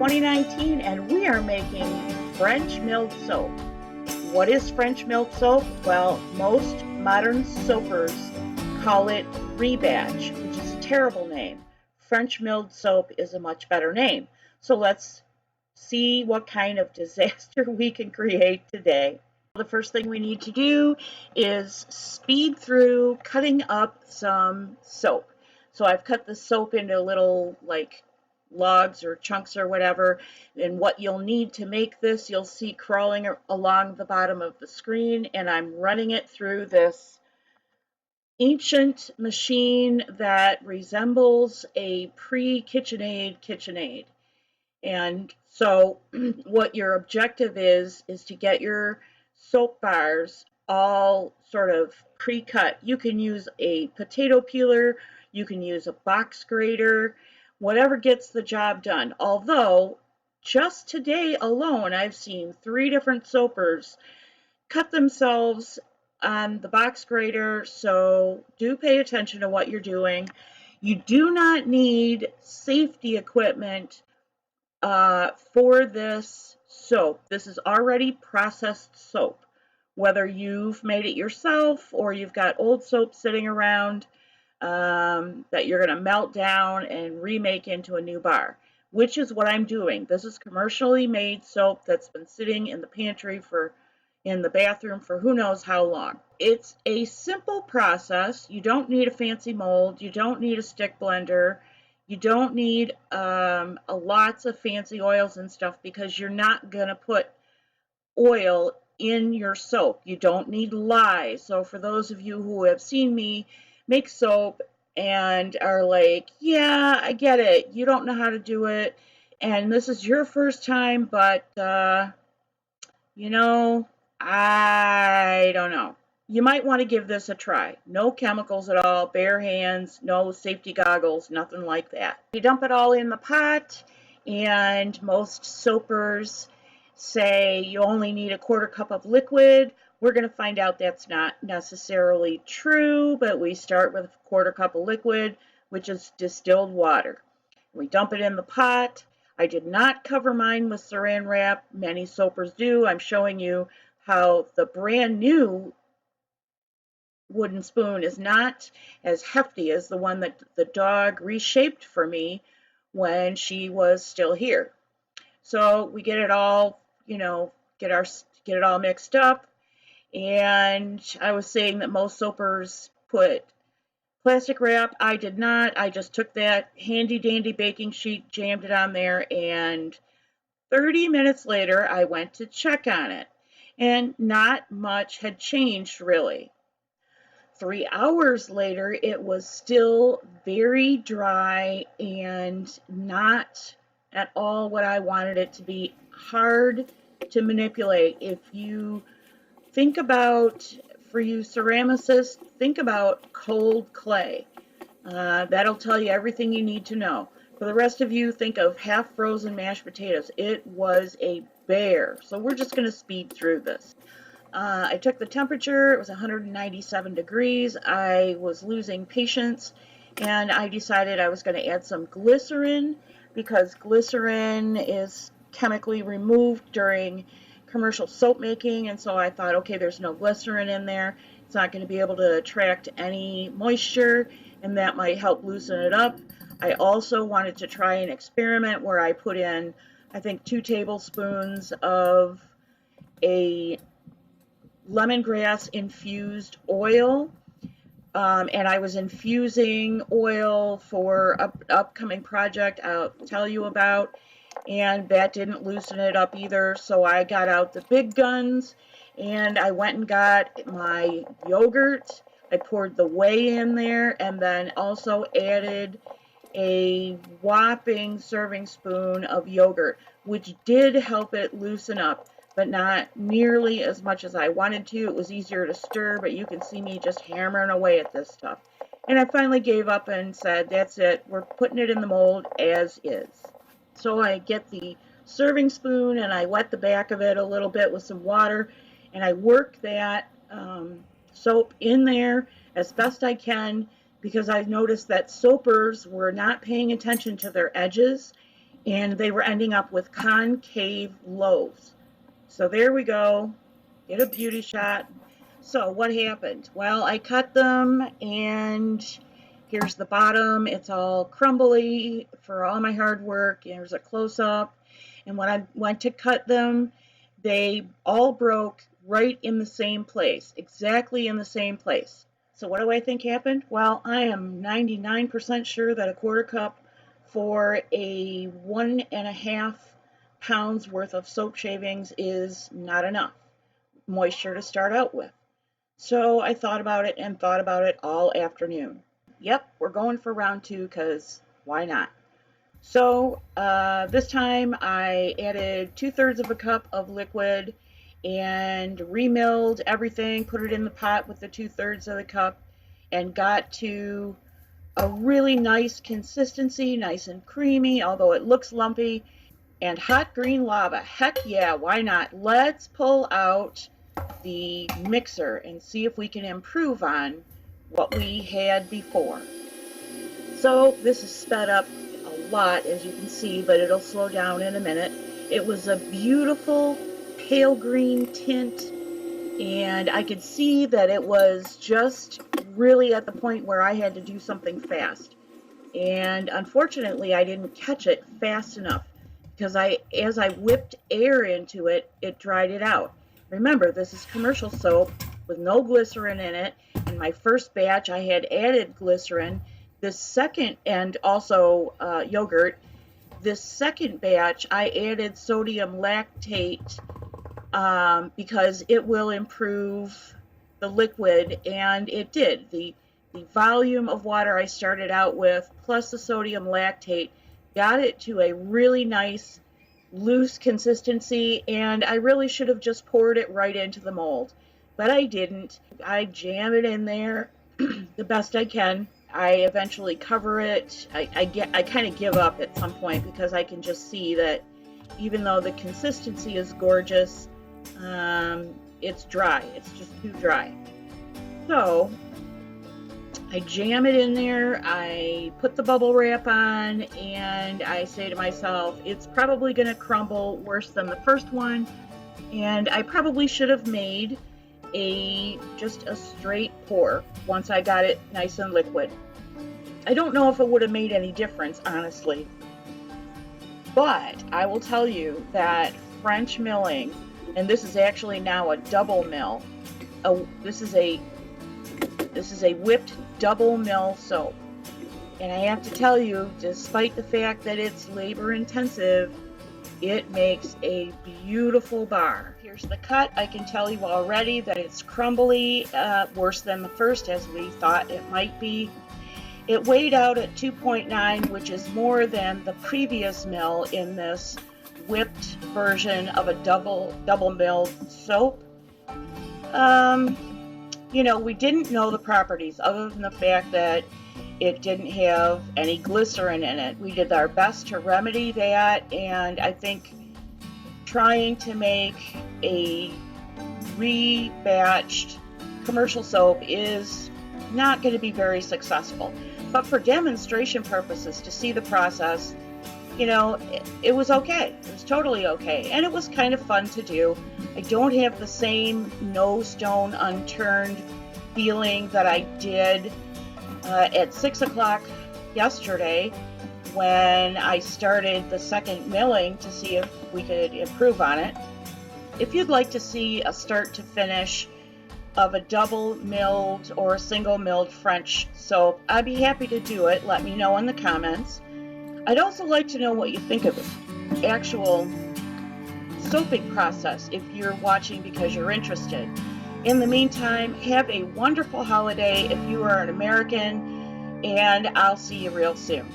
2019 and we are making French milled soap. What is French milled soap? Well, most modern soapers call it rebatch, which is a terrible name. French milled soap is a much better name. So let's see what kind of disaster we can create today. The first thing we need to do is speed through cutting up some soap. So I've cut the soap into little logs or chunks or whatever, and what you'll need to make this you'll see crawling along the bottom of the screen, and I'm running it through this ancient machine that resembles a pre-KitchenAid. And so what your objective is to get your soap bars all sort of pre-cut. You can use a potato peeler, you can use a box grater, whatever gets the job done. Although, just today alone, I've seen 3 different soapers cut themselves on the box grater, so do pay attention to what you're doing. You do not need safety equipment for this soap. This is already processed soap. Whether you've made it yourself or you've got old soap sitting around that you're going to melt down and remake into a new bar, which is what I'm doing. This is commercially made soap that's been sitting in the pantry in the bathroom for who knows how long. It's a simple process. You don't need a fancy mold. You don't need a stick blender. You don't need lots of fancy oils and stuff because you're not going to put oil in your soap. You don't need lye. So for those of you who have seen me make soap and are like, yeah, I get it. You don't know how to do it. And this is your first time, but, I don't know. You might want to give this a try. No chemicals at all, bare hands, no safety goggles, nothing like that. You dump it all in the pot, and most soapers say you only need a 1/4 cup of liquid. We're going to find out that's not necessarily true, but we start with a 1/4 cup of liquid, which is distilled water. We dump it in the pot. I did not cover mine with saran wrap. Many soapers do. I'm showing you how the brand new wooden spoon is not as hefty as the one that the dog reshaped for me when she was still here. So we get it all, get it all mixed up. And I was saying that most soapers put plastic wrap. I did not. I just took that handy dandy baking sheet, jammed it on there, and 30 minutes later I went to check on it. And not much had changed really. 3 hours later, it was still very dry and not at all what I wanted it to be. Hard to manipulate. If you think about, for you ceramicists, think about cold clay. That'll tell you everything you need to know. For the rest of you, think of half-frozen mashed potatoes. It was a bear. So we're just going to speed through this. I took the temperature. It was 197 degrees. I was losing patience, and I decided I was going to add some glycerin because glycerin is chemically removed during commercial soap making, and so I thought, okay, there's no glycerin in there. It's not going to be able to attract any moisture, and that might help loosen it up. I also wanted to try an experiment where I put in, I think, 2 tablespoons of a lemongrass infused oil, and I was infusing oil for an upcoming project I'll tell you about, and that didn't loosen it up either. So I got out the big guns and I went and got my yogurt. I poured the whey in there and then also added a whopping serving spoon of yogurt, which did help it loosen up, but not nearly as much as I wanted to. It was easier to stir, but you can see me just hammering away at this stuff. And I finally gave up and said, that's it. We're putting it in the mold as is. So I get the serving spoon and I wet the back of it a little bit with some water, and I work that soap in there as best I can because I noticed that soapers were not paying attention to their edges, and they were ending up with concave loaves. So there we go, get a beauty shot. So what happened? Well, I cut them, and here's the bottom. It's all crumbly for all my hard work. Here's a close-up. And when I went to cut them, they all broke right in the same place, exactly in the same place. So what do I think happened? Well, I am 99% sure that a quarter cup for a 1.5 pounds worth of soap shavings is not enough moisture to start out with. So I thought about it and thought about it all afternoon. Yep, we're going for round two because why not? So this time I added 2/3 of a cup of liquid and remilled everything, put it in the pot with the 2/3 of the cup, and got to a really nice consistency, nice and creamy, although it looks lumpy. And hot green lava, heck yeah, why not? Let's pull out the mixer and see if we can improve on what we had before. So this is sped up a lot, as you can see, but it'll slow down in a minute. It was a beautiful pale green tint, and I could see that it was just really at the point where I had to do something fast. And unfortunately, I didn't catch it fast enough because as I whipped air into it, it dried it out. Remember, this is commercial soap with no glycerin in it. In my first batch, I had added glycerin. This second, and also yogurt. This second batch, I added sodium lactate because it will improve the liquid, and it did. The volume of water I started out with, plus the sodium lactate, got it to a really nice loose consistency, and I really should have just poured it right into the mold, but I didn't. I jam it in there the best I can. I eventually cover it. I kind of give up at some point because I can just see that even though the consistency is gorgeous, it's dry. It's just too dry. So I jam it in there, I put the bubble wrap on, and I say to myself, it's probably going to crumble worse than the first one, and I probably should have made just a straight pour once I got it nice and liquid. I don't know if it would have made any difference, honestly, but I will tell you that French milling, and this is actually now a double mill, this is a whipped double mill soap. And I have to tell you, despite the fact that it's labor intensive, it makes a beautiful bar. Here's the cut. I can tell you already that it's crumbly, worse than the first, as we thought it might be. It weighed out at 2.9, which is more than the previous mill in this whipped version of a double milled soap. You know, we didn't know the properties other than the fact that it didn't have any glycerin in it. We did our best to remedy that, and I think trying to make a rebatched commercial soap is not going to be very successful. But for demonstration purposes, to see the process, you know, it was okay. It was totally okay, and it was kind of fun to do. I don't have the same no stone unturned feeling that I did at 6 o'clock yesterday when I started the second milling to see if we could improve on it. If you'd like to see a start to finish of a double milled or a single milled French soap, I'd be happy to do it. Let me know in the comments. I'd also like to know what you think of the actual soaping process if you're watching because you're interested. In the meantime, have a wonderful holiday if you are an American, and I'll see you real soon.